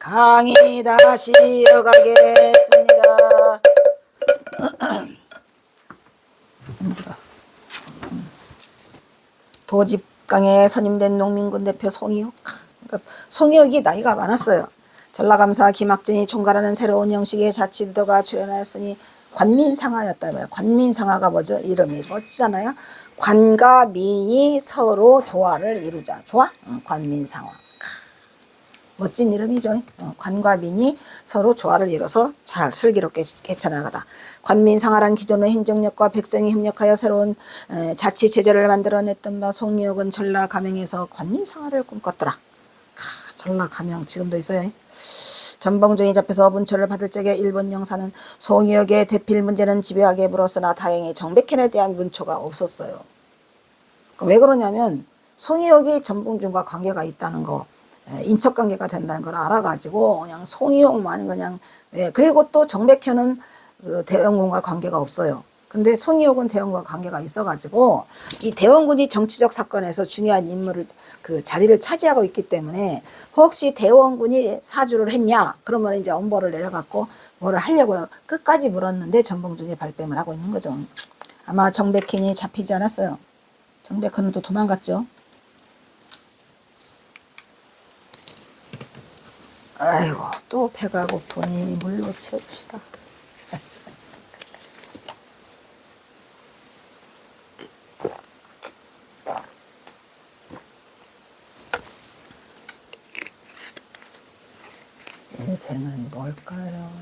강의 다시 이어가겠습니다. 도집강에 선임된 농민군 대표 송이옥. 송이옥이 나이가 많았어요. 전라감사 김학진이 총괄하는 새로운 형식의 자치리더가 출연하였으니 관민상하였다며. 관민상하가 뭐죠? 이름이 멋지잖아요. 관과 민이 서로 조화를 이루자. 조화? 관민상하. 멋진 이름이죠. 관과 민이 서로 조화를 이뤄서 잘 슬기롭게 개쳐나가다. 관민상하란 기존의 행정력과 백성이 협력하여 새로운 자치체제를 만들어냈던 바 송이옥은 전라 감영에서 관민상하를 꿈꿨더라. 전라 감영 지금도 있어요. 전봉준이 잡혀서 문초를 받을 적에 일본 영사는 송이옥의 대필 문제는 집요하게 물었으나 다행히 정백현에 대한 문초가 없었어요. 왜 그러냐면 송이옥이 전봉준과 관계가 있다는 거, 인척관계가 된다는 걸 알아가지고 그냥 송이옥만 그냥, 그리고 또 정백현은 그 대원군과 관계가 없어요. 근데 송이옥은 대원군과 관계가 있어가지고 이 대원군이 정치적 사건에서 중요한 인물을 그 자리를 차지하고 있기 때문에 혹시 대원군이 사주를 했냐 그러면 이제 엄벌을 내려갖고 뭐를 하려고 끝까지 물었는데 전봉준이 발뺌을 하고 있는 거죠. 아마 정백현이 잡히지 않았어요. 정백현은 또 도망갔죠. 아이고 또 배가 고프니 물로 채웁시다. 인생은 뭘까요?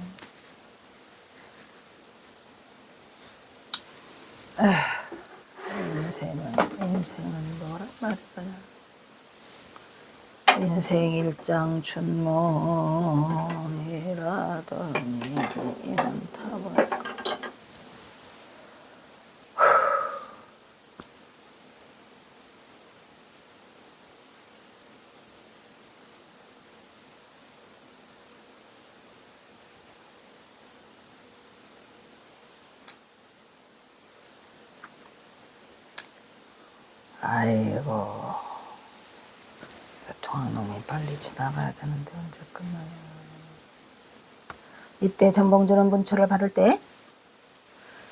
인생은 뭐란 말이야. 인생 일장 춘몽이라더니 인타벌. 아이고 통학놈이 빨리 지나가야 되는데 언제 끝나냐. 이때 전봉준은 문초를 받을 때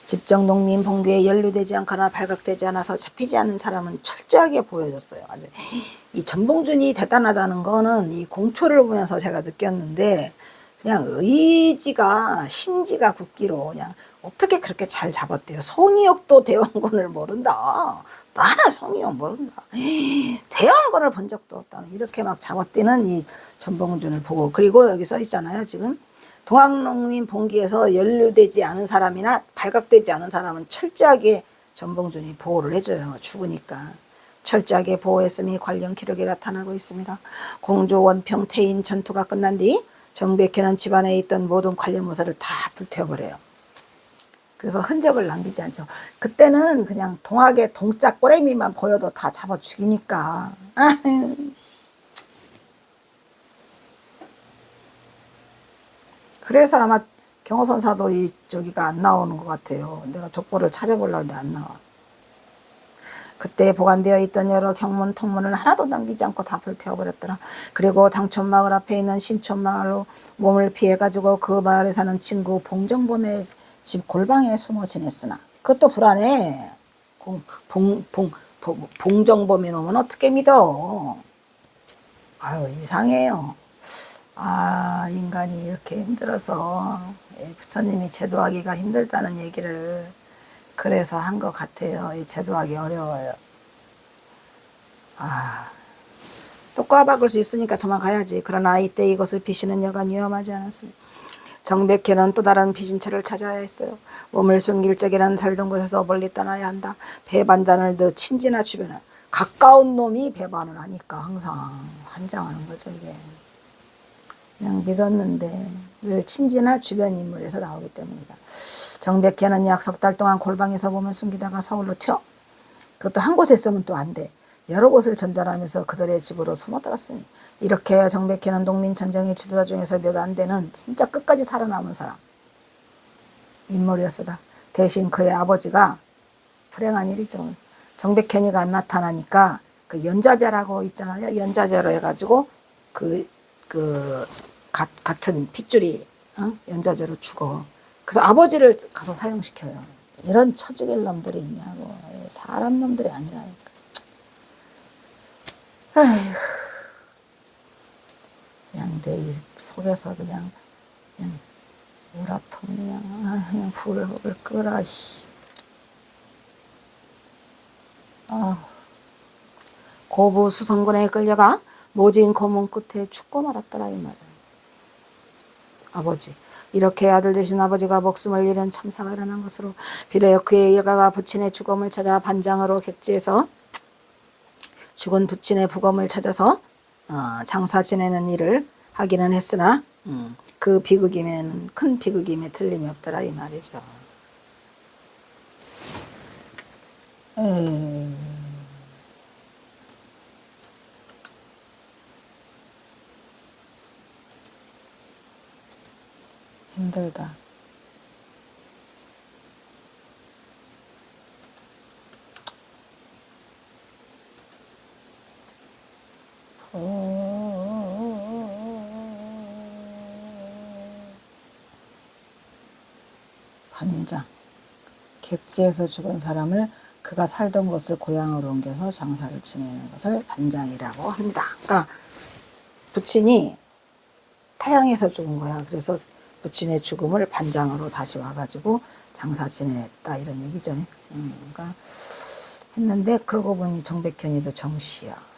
집정 농민 봉규에 연루되지 않거나 발각되지 않아서 잡히지 않은 사람은 철저하게 보여줬어요. 아주 이 전봉준이 대단하다는 거는 이 공초를 보면서 제가 느꼈는데 그냥 의지가 심지가 굳기로 그냥 어떻게 그렇게 잘 잡았대요. 송이옥도 대원군을 모른다. 나는 송이옥 모른다. 대원군을 본 적도 없다. 이렇게 막 잡아떼는 이 전봉준을 보고, 그리고 여기 써 있잖아요. 지금 동학농민 봉기에서 연루되지 않은 사람이나 발각되지 않은 사람은 철저하게 전봉준이 보호를 해줘요. 죽으니까. 철저하게 보호했음이 관련 기록에 나타나고 있습니다. 공조 원평 태인 전투가 끝난 뒤 정백현은 집안에 있던 모든 관련 문서를 다 불태워버려요. 그래서 흔적을 남기지 않죠. 그때는 그냥 동학의 동자 꼬레미만 보여도 다 잡아 죽이니까. 그래서 아마 경호선사도 저기가 안 나오는 것 같아요. 내가 족보를 찾아보려고 했는데 안 나와. 그때 보관되어 있던 여러 경문 통문을 하나도 남기지 않고 다 불태워버렸더라. 그리고 당촌마을 앞에 있는 신촌마을로 몸을 피해가지고 그 마을에 사는 친구 봉정범의 집 골방에 숨어 지냈으나 그것도 불안해. 봉정범이 놈은 어떻게 믿어. 아유 이상해요. 아 인간이 이렇게 힘들어서 부처님이 제도하기가 힘들다는 얘기를 그래서 한 것 같아요. 이 제도하기 어려워요. 또 꽈박을 수 있으니까 도망가야지. 그러나 이때 이것을 피시는 여간 위험하지 않았습니다. 정백현은 또 다른 피신처를 찾아야 했어요. 몸을 숨길 적에는 살던 곳에서 멀리 떠나야 한다. 배반단을 더 친지나 주변에 가까운 놈이 배반을 하니까 항상 환장하는 거죠. 이게 그냥 믿었는데 늘 친지나 주변 인물에서 나오기 때문이다. 정백현은 약 석 달 동안 골방에서 몸을 숨기다가 서울로 튀어. 그것도 한 곳에 있으면 또 안 돼. 여러 곳을 전전하면서 그들의 집으로 숨어들었으니 이렇게 정백현은 농민천정의 지도자 중에서 몇 안 되는 진짜 끝까지 살아남은 사람 인물이었으다. 대신 그의 아버지가 불행한 일이죠. 정백현이가 안 나타나니까 그 연좌제라고 있잖아요. 연좌제로 해가지고 그 같은 핏줄이 연좌제로 죽어. 그래서 아버지를 가서 사형시켜요. 이런 쳐죽일 놈들이 있냐고. 사람 놈들이 아니라니까. 아휴, 그냥 내 속에서 그냥 우라통 그냥 불을 끄라. 고부 수성군에 끌려가 모진 고문 끝에 죽고 말았더라 이 말이야. 아버지. 이렇게 아들 되신 아버지가 목숨을 잃은 참사가 일어난 것으로 비로소 그의 일가가 부친의 죽음을 찾아 반장으로 객지에서 죽은 부친의 부검을 찾아서 장사 지내는 일을 하기는 했으나 그 비극임에는 큰 비극임에 틀림이 없더라 이 말이죠. 힘들다. 반장. 객지에서 죽은 사람을 그가 살던 곳을 고향으로 옮겨서 장사를 지내는 것을 반장이라고 합니다. 그러니까 부친이 타향에서 죽은 거야. 그래서 부친의 죽음을 반장으로 다시 와가지고 장사 지냈다 이런 얘기죠. 그러니까 했는데 그러고 보니 정백현이도 정씨야.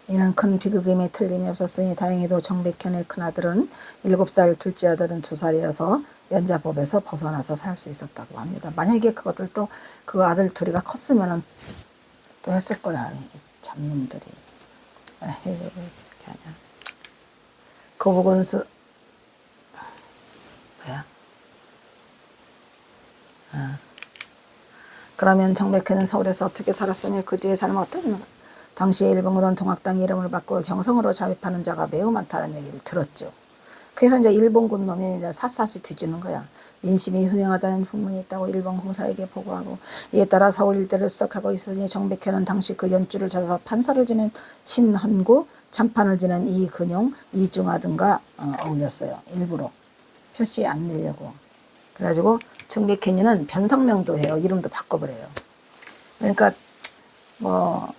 이는 큰 비극임에 틀림이 없었으니 다행히도 정백현의 큰아들은 7살, 둘째 아들은 2살이어서 연자법에서 벗어나서 살 수 있었다고 합니다. 만약에 그것들도 그 아들 둘이가 컸으면 또 했을 거야. 이 잡놈들이. 에휴, 이렇게 하냐. 거북은수 뭐야? 그러면 정백현은 서울에서 어떻게 살았으니 그 뒤의 삶은 어땠는가? 당시에 일본으로는 동학당 이름을 바꾸어 경성으로 잠입하는 자가 매우 많다는 얘기를 들었죠. 그래서 이제 일본군 놈이 샅샅이 뒤지는 거야. 민심이 흉흉하다는 풍문이 있다고 일본 공사에게 보고하고 이에 따라 서울 일대를 수색하고 있으니 정백현은 당시 그 연주를 찾아서 판서를 지낸 신헌구, 참판을 지낸 이근용, 이중하 등과 어울렸어요. 일부러 표시 안 내려고. 그래가지고 정백현이는 변성명도 해요. 이름도 바꿔버려요. 그러니까 뭐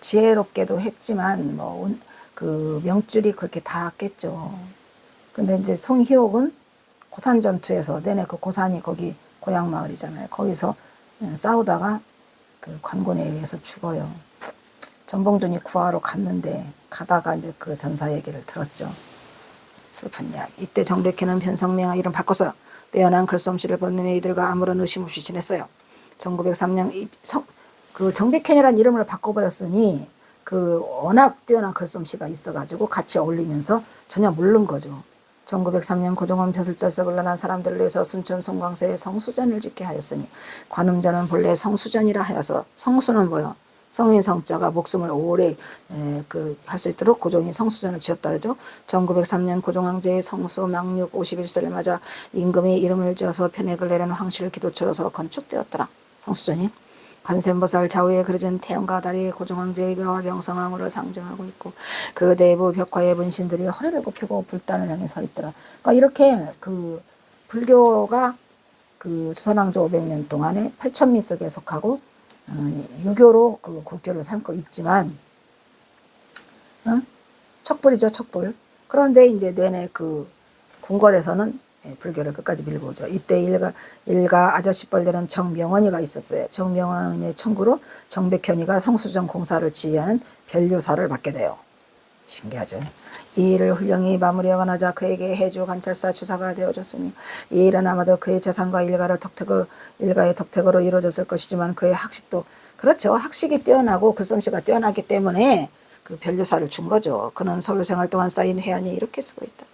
지혜롭게도 했지만 뭐 그 명줄이 그렇게 닿았겠죠. 근데 이제 송희옥은 고산 전투에서 내내 그 고산이 거기 고향 마을이잖아요. 거기서 싸우다가 그 관군에 의해서 죽어요. 전봉준이 구하러 갔는데 가다가 이제 그 전사 얘기를 들었죠. 슬픈 이야기. 이때 정백현은 변성명의 이름 바꿔서 빼어난 글솜씨를 번님의 이들과 아무런 의심 없이 지냈어요. 1903년 그 정백현이라는 이름을 바꿔버렸으니 그 워낙 뛰어난 글솜씨가 있어가지고 같이 어울리면서 전혀 모르는 거죠. 1903년 고종원 벼슬자에서 물러난 사람들을 위해서 순천 송광세에 성수전을 짓게 하였으니 관음전은 본래 성수전이라 하여서 성수는 뭐요? 성인 성자가 목숨을 오래 할 수 있도록 고종이 성수전을 지었다 그러죠. 1903년 고종황제의 성수 망육 51세를 맞아 임금이 이름을 지어서 편액을 내려는 황실 기도처로서 건축되었더라. 성수전이 관세음보살 좌우에 그려진 태양과 달이 고종황제의 묘와 명성황후를 상징하고 있고 그 내부 벽화의 문신들이 허리를 굽히고 불단을 향해 서 있더라. 그러니까 이렇게 그 불교가 그 수선왕조 500년 동안에 8천미 속에 속하고 유교로 그 국교를 삼고 있지만 척불이죠, 척불. 그런데 이제 내내 그 궁궐에서는 불교를 끝까지 밀고 오죠. 이때 일가 아저씨뻘되는 정명원이가 있었어요. 정명원의 청구로 정백현이가 성수전 공사를 지휘하는 변류사를 맡게 돼요. 신기하죠. 이 일을 훌륭히 마무리하고 나자 그에게 해주 관찰사 주사가 되어졌으니 이 일은 아마도 그의 재산과 일가의 덕택으로 이루어졌을 것이지만 그의 학식도 그렇죠. 학식이 뛰어나고 글솜씨가 뛰어나기 때문에 그 변류사를 준 거죠. 그는 서울 생활 동안 쌓인 회한이 이렇게 쓰고 있다.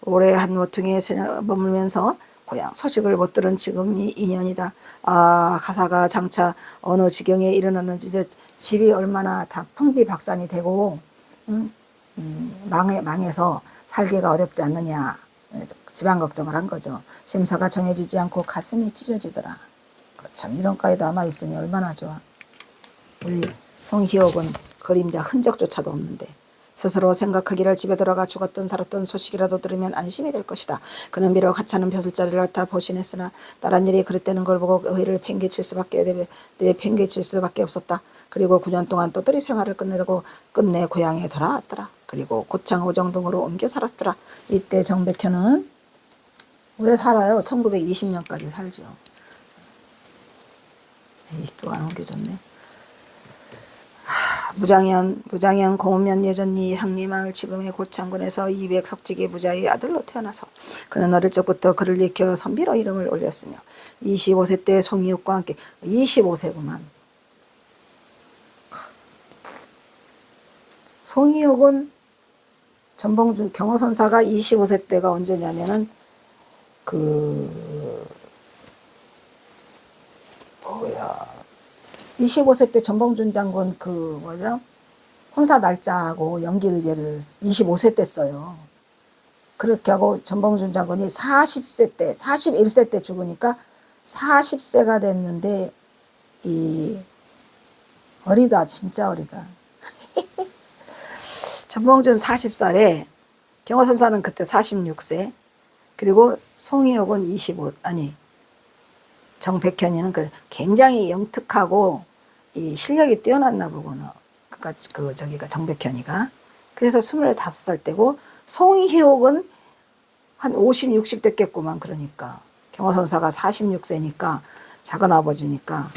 올해 한 모퉁이에 머물면서 고향 소식을 못 들은 지금이 2년이다. 가사가 장차 어느 지경에 이르렀는지 이제 집이 얼마나 다 풍비박산이 되고 망해서 살기가 어렵지 않느냐 집안 걱정을 한 거죠. 심사가 정해지지 않고 가슴이 찢어지더라. 참 이런 까지도 아마 있으니 얼마나 좋아. 우리 송희옥은 그림자 흔적조차도 없는데 스스로 생각하기를 집에 들어가 죽었든 살았든 소식이라도 들으면 안심이 될 것이다. 그는 비록 하찮은 벼슬자리를 갖다 보신했으나 나란 일이 그랬다는 걸 보고 의를 팽개칠 수밖에 없었다. 그리고 9년 동안 또들이 생활을 끝내 고향에 돌아왔더라. 그리고 고창 오정동으로 옮겨 살았더라. 이때 정백현은 왜 살아요? 1920년까지 살죠. 에이, 또 안 옮겨졌네. 무장현 공면 예전리 향리마을 지금의 고창군에서 200석직의 부자의 아들로 태어나서 그는 어릴 적부터 글을 익혀 선비로 이름을 올렸으며 25세 때 송이옥과 함께 25세구만. 송이옥은 전봉준 경호선사가 25세 때가 언제냐면은 25세 때 전봉준 장군 혼사 날짜하고 연기 의제를 25세 때 써요. 그렇게 하고 전봉준 장군이 41세 때 죽으니까 40세가 됐는데 어리다, 진짜 어리다. 전봉준 40살에 경호선사는 그때 46세, 그리고 송이옥은 정백현이는 굉장히 영특하고 이 실력이 뛰어났나 보구나. 그러니까 정백현이가. 그래서 25살 때고 송희옥은 한 50, 60 됐겠구만. 그러니까 경호선사가 46세니까 작은 아버지니까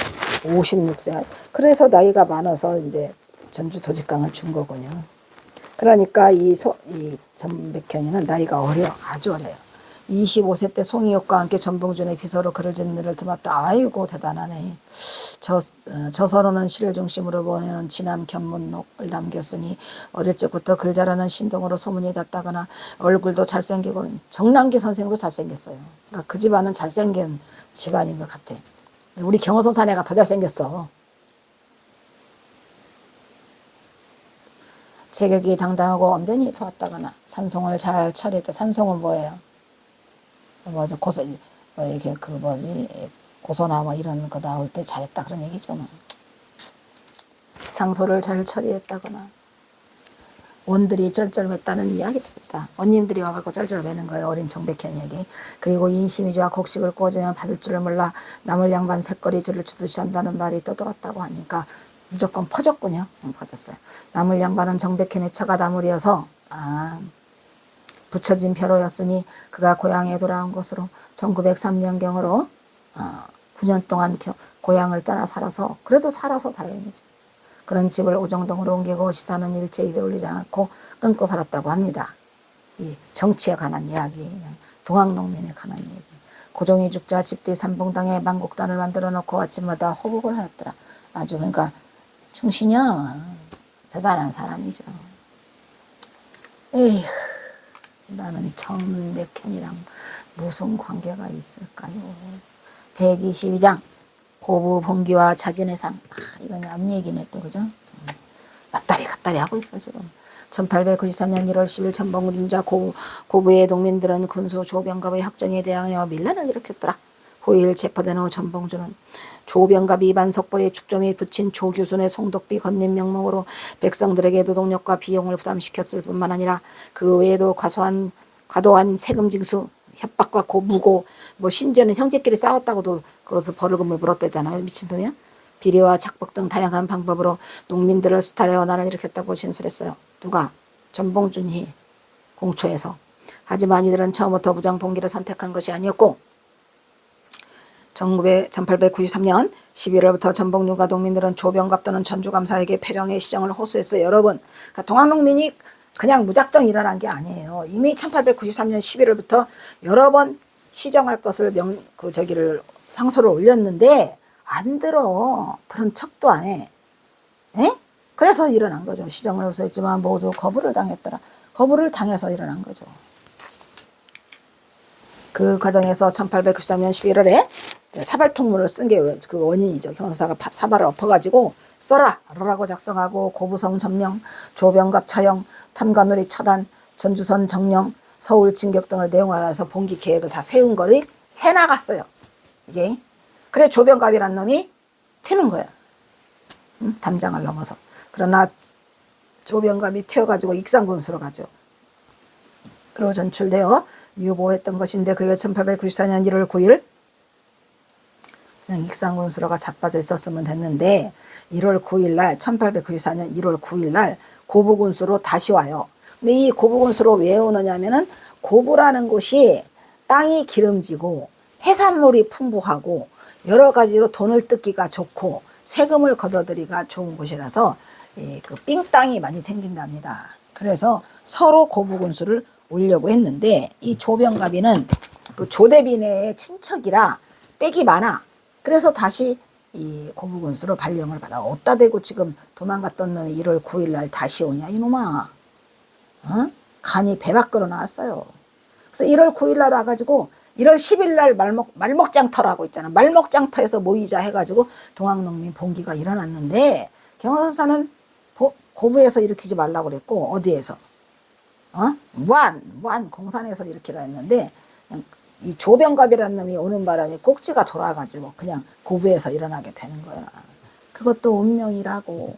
56세. 그래서 나이가 많아서 이제 전주 도직강을 준 거군요. 그러니까 이 정백현이는 나이가 아주 어려요. 25세 때 송이옥과 함께 전봉준의 비서로 글을 짓는 일을 드맡다. 아이고 대단하네. 저서로는 시를 중심으로 보내는 진함 견문록을 남겼으니 어릴 적부터 글 잘하는 신동으로 소문이 났다거나 얼굴도 잘생기고 정남기 선생도 잘생겼어요. 그러니까 그 집안은 잘생긴 집안인 것 같아. 우리 경호선사네가 더 잘생겼어. 체격이 당당하고 언변이 좋았다거나 산송을 잘 처리했다. 산송은 뭐예요? 고소나 이런 거 나올 때 잘했다 그런 얘기죠. 상소를 잘 처리했다거나 원들이 쩔쩔맸다는 이야기 듣다. 원님들이 와갖고 쩔쩔매는 거예요. 어린 정백현에게. 그리고 인심이 좋아 곡식을 꽂으면 받을 줄을 몰라 나물 양반 새거리 줄을 주듯이 한다는 말이 떠돌았다고 하니까 무조건 퍼졌군요. 퍼졌어요. 나물 양반은 정백현의 처가 나물이어서 붙여진 표로였으니 그가 고향에 돌아온 것으로 1903년경으로 9년 동안 고향을 떠나 그래도 살아서 다행이죠. 그런 집을 오정동으로 옮기고 시사는 일체 입에 올리지 않고 끊고 살았다고 합니다. 이 정치에 관한 이야기, 동학농민에 관한 얘기. 고종이 죽자 집뒤 삼봉당에 만국단을 만들어 놓고 아침마다 호국을 하였더라. 아주 그러니까 충신이야. 대단한 사람이죠. 에휴. 나는 정백현이랑 무슨 관계가 있을까요? 122장 고부 봉기와 자진의 삶. 이건 앞 얘기네 또, 그죠? 왔다리 갔다리 하고 있어 지금. 1894년 1월 10일 전봉준자 고부의 농민들은 군수 조병갑의 학정에 대하여 밀란을 일으켰더라. 후일 체포된 후 전봉준은 조병갑 이반 석보의 축점이 붙인 조규순의 송독비 건립 명목으로 백성들에게 노동력과 비용을 부담시켰을 뿐만 아니라 그 외에도 과도한 세금 징수, 협박과 무고, 심지어는 형제끼리 싸웠다고도 그것을 벌금을 물었대잖아요. 미친놈이야. 비리와 착복 등 다양한 방법으로 농민들을 수탈해 원한을 일으켰다고 진술했어요. 누가? 전봉준이 공초에서. 하지만 이들은 처음부터 무장봉기를 선택한 것이 아니었고 1893년 11월부터 전봉준과 농민들은 조병갑 또는 전주감사에게 패정의 시정을 호소했어요. 여러분, 그러니까 동학농민이 그냥 무작정 일어난 게 아니에요. 이미 1893년 11월부터 여러 번 시정할 것을 상소를 올렸는데 안 들어. 그런 척도 안 해. 에? 그래서 일어난 거죠. 시정을 호소했지만 모두 거부를 당했더라. 거부를 당해서 일어난 거죠. 그 과정에서 1893년 11월에 사발통문을 쓴 게 그 원인이죠. 경호사가 사발을 엎어가지고 써라! 라고 작성하고 고부성 점령, 조병갑 처형, 탐관우리 처단, 전주선 정령, 서울 진격 등을 내용하여서 봉기 계획을 다 세운 거를 세나갔어요. 이게. 그래 조병갑이란 놈이 튀는 거야. 담장을 넘어서. 그러나 조병갑이 튀어가지고 익산군수로 가죠. 그리고 전출되어 유보했던 것인데 그게 1894년 1월 9일 그냥 익산군수로가 자빠져 있었으면 됐는데 1월 9일 날 1894년 1월 9일 날 고부군수로 다시 와요. 근데 이 고부군수로 왜 오느냐면은 고부라는 곳이 땅이 기름지고 해산물이 풍부하고 여러 가지로 돈을 뜯기가 좋고 세금을 걷어들이기가 좋은 곳이라서 그 삥땅이 많이 생긴답니다. 그래서 서로 고부군수를 오려고 했는데 이 조병갑이는 그 조대빈의 친척이라 빽이 많아. 그래서 다시 이 고부군수로 발령을 받아. 어디다 대고 지금 도망갔던 놈이 1월 9일 날 다시 오냐 이놈아. 어? 간이 배 밖으로 나왔어요. 그래서 1월 9일 날 와가지고 1월 10일 날 말목장터라고 있잖아. 말목장터에서 모이자 해가지고 동학농민 봉기가 일어났는데 경호선사는 고부에서 일으키지 말라고 그랬고 어디에서? 무안 공산에서 일으키라 했는데 이 조병갑이라는 놈이 오는 바람에 꼭지가 돌아가지고 그냥 고부에서 일어나게 되는 거야. 그것도 운명이라고.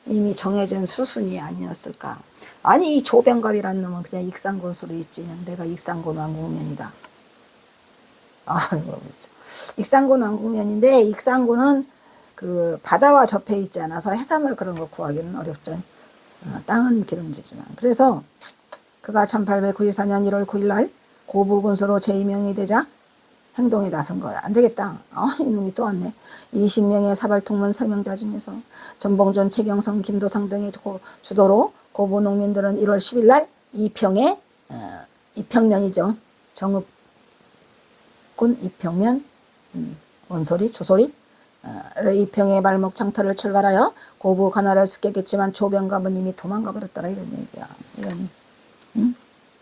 이미 정해진 수순이 아니었을까. 아니 이 조병갑이라는 놈은 그냥 익산군수로 있지. 그냥 내가 익산군 왕국면이다. 익산군 왕국면인데 익산군은 그 바다와 접해 있지 않아서 해산물 그런 거 구하기는 어렵죠. 땅은 기름지지만. 그래서 그가 1894년 1월 9일 날 고부군수로 재임명이 되자 행동에 나선 거야. 안 되겠다. 이놈이 또 왔네. 20명의 사발통문 서명자 중에서 전봉준, 최경성, 김도상 등의 주도로 고부 농민들은 1월 10일 날 이평에 이평면이죠. 정읍군 이평면 원소리 조소리 이평의 발목 장터를 출발하여 고부 관할을 습격했지만 조병갑은 이미 도망가 버렸더라 이런 얘기야. 이런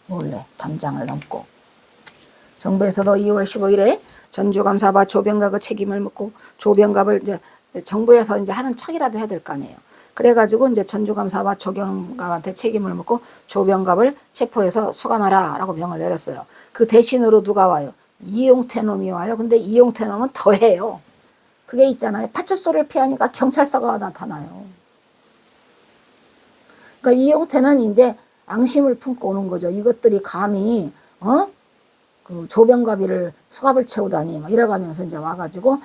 몰래 담장을 넘고. 정부에서도 2월 15일에 전주감사바 조병갑의 책임을 묻고 조병갑을 이제 정부에서 이제 하는 척이라도 해야 될 거 아니에요. 그래가지고 이제 전주감사바 조병갑한테 책임을 묻고 조병갑을 체포해서 수감하라라고 명을 내렸어요. 그 대신으로 누가 와요? 이용태 놈이 와요. 근데 이용태 놈은 더해요. 그게 있잖아요. 파출소를 피하니까 경찰서가 나타나요. 그러니까 이용태는 이제 앙심을 품고 오는 거죠. 이것들이 감히 그 조병갑이를 수갑을 채우다니 막 이래가면서 이제 와가지고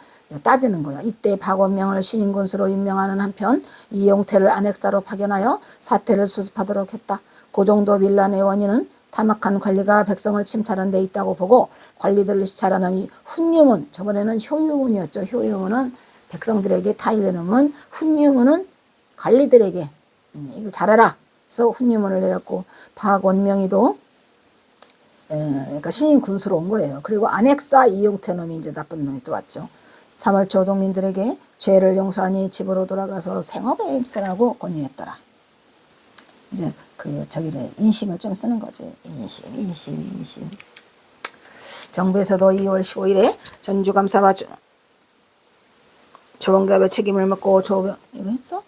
따지는 거야. 이때 박원명을 신인군수로 임명하는 한편 이용태를 안핵사로 파견하여 사태를 수습하도록 했다. 그 정도 밀란의 원인은 타막한 관리가 백성을 침탈한 데 있다고 보고 관리들을 시찰하는 훈유문, 저번에는 효유문이었죠. 효유문은 백성들에게 타일내는 훈유문은 관리들에게 이걸 잘해라. 그래서 훈유문을 내렸고 박원명이도 그러니까 신인 군수로 온 거예요. 그리고 안핵사 이용태 놈이 이제 나쁜 놈이 또 왔죠. 3월 초 농민들에게 죄를 용서하니 집으로 돌아가서 생업에 힘쓰라고 권유했더라. 이제 저기를 인심을 좀 쓰는 거지. 인심. 정부에서도 2월 15일에 전주감사와 조병갑의 책임을 묻고 이거 했어?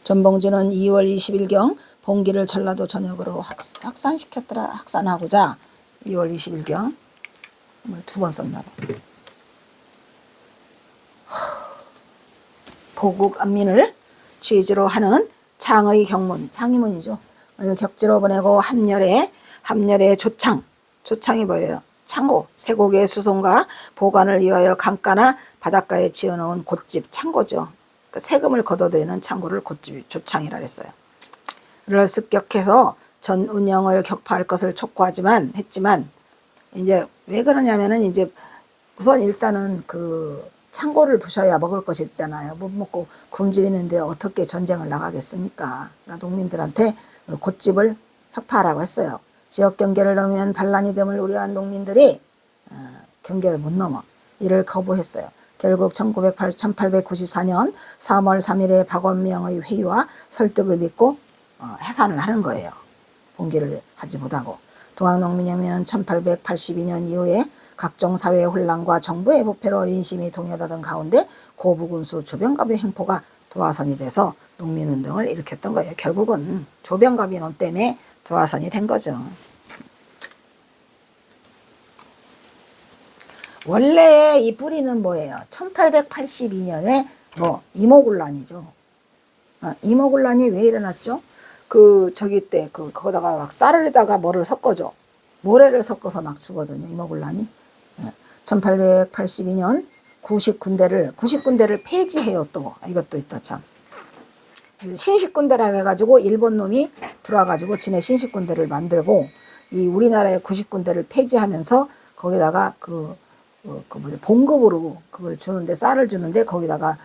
전봉준은 2월 20일경 봉기를 전라도 전역으로 확산시켰더라. 확산하고자 2월 20일경 두 번 썼나 봐. 보국 안민을 취지로 하는 창의 경문, 창의문이죠. 오늘 격지로 보내고 함열에 조창이 뭐예요? 창고, 쇠고기의 수송과 보관을 위하여 강가나 바닷가에 지어놓은 곶집, 창고죠. 그러니까 세금을 걷어들이는 창고를 곶집, 조창이라 그랬어요. 를 습격해서 전 운영을 격파할 것을 촉구하지만 했지만 이제 왜 그러냐면은 이제 우선 일단은 그 창고를 부셔야 먹을 것이 있잖아요. 못 먹고 굶주리는데 어떻게 전쟁을 나가겠습니까? 그러니까 농민들한테 곶집을 혁파하라고 했어요. 지역 경계를 넘으면 반란이 됨을 우려한 농민들이 경계를 못 넘어 이를 거부했어요. 결국 1894년 3월 3일에 박원명의 회유와 설득을 믿고 해산을 하는 거예요. 봉기를 하지 못하고. 동학농민혁명은 1882년 이후에 각종 사회의 혼란과 정부의 부패로 인심이 동요하던 가운데 고부군수 조병갑의 행포가 도화선이 돼서 농민운동을 일으켰던 거예요. 결국은 조병갑이 놈 때문에 도화선이 된 거죠. 원래 이 뿌리는 뭐예요? 1882년에 이모군란이죠. 이모군란이 왜 일어났죠? 그 저기 때 거기다가 막 쌀에다가 뭐를 섞어줘. 모래를 섞어서 막 주거든요. 이모군란이. 1882년 90군대를 폐지해요. 또 이것도 있다 참. 신식군대라 해가지고 일본 놈이 들어와가지고 지네 신식군대를 만들고 이 우리나라의 90군대를 폐지하면서 거기다가 뭐지 봉급으로 그걸 주는데 쌀을 주는데 거기다가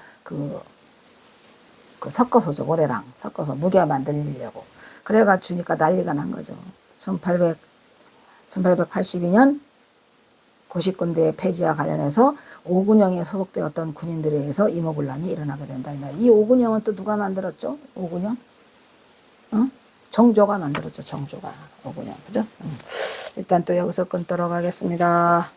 섞어서 줘. 모래랑 섞어서 무게 만들려고. 그래가 주니까 난리가 난 거죠. 1882년 90군대 폐지와 관련해서 오군영에 소속되었던 군인들에 의해서 이모군란이 일어나게 된다. 이 오군영은 또 누가 만들었죠? 오군영? 정조가 만들었죠. 정조가 오군영. 그죠? 일단 또 여기서 끊도록 하겠습니다.